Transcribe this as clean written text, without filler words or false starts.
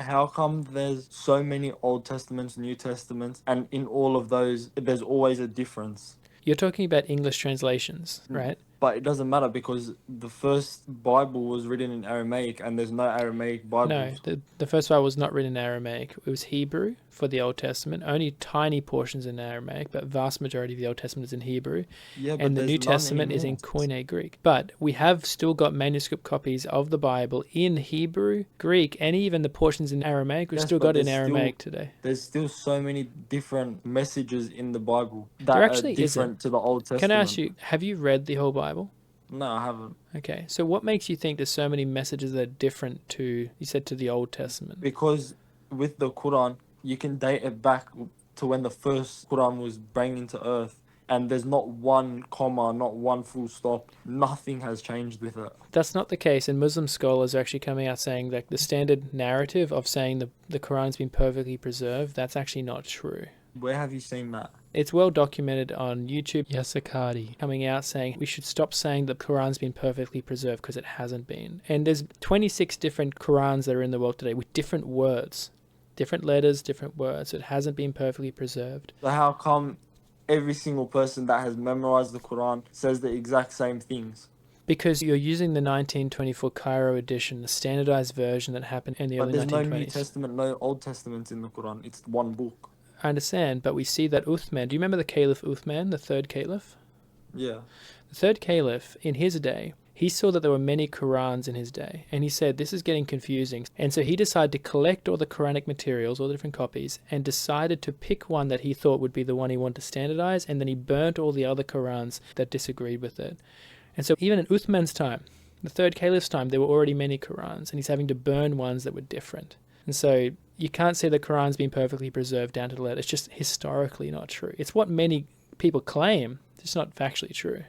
How come there's so many Old Testaments, New Testaments, and in all of those, there's always a difference? You're talking about English translations, right? But it doesn't matter because the first Bible was written in Aramaic and there's no Aramaic No, Bibles. the first Bible was not written in Aramaic. It was Hebrew for the Old Testament, only tiny portions in Aramaic, but vast majority of the Old Testament is in Hebrew. Yeah, but And the there's New none Testament is anymore. in Koine Greek. But we have still got manuscript copies of the Bible in Hebrew, Greek, and even the portions in Aramaic. We've Yes, still but got it in Aramaic today. there's still so many different messages in the Bible There that are actually isn't. different to the Old Can I ask Testament. you, have you read the whole Bible? No, I haven't. Okay, so what makes you think there's so many messages that are different to, you said, to the Old Testament? Because with the Quran, you can date it back to when the first Quran was brought into earth, and there's not one comma, not one full stop. Nothing has changed with it. That's not the case, and Muslim scholars are actually coming out saying that the standard narrative of saying the Quran's been perfectly preserved, that's actually not true. Where have you seen that? It's well documented on YouTube. Yasir Qadhi coming out saying we should stop saying the Quran's been perfectly preserved because it hasn't been. And there's 26 different Qurans that are in the world today with different words, different letters, different words. It hasn't been perfectly preserved. So how come every single person that has memorized the Quran says the exact same things? Because you're using the 1924 Cairo edition, the standardized version that happened in the But early there's no New 1920s. Testament, no Old Testament in the Quran. It's one book. I understand, but we see that Uthman, do you remember the Caliph Uthman, the third Caliph? Yeah. The third Caliph, in his day, he saw that there were many Qurans in his day, and he said, this is getting confusing. And so he decided to collect all the Quranic materials, all the different copies, and decided to pick one that he thought would be the one he wanted to standardize, and then he burnt all the other Qurans that disagreed with it. And so even in Uthman's time, the third Caliph's time, there were already many Qurans, and he's having to burn ones that were different. And so you can't say the Quran's been perfectly preserved down to the letter. It's just historically not true. It's what many people claim. It's not factually true.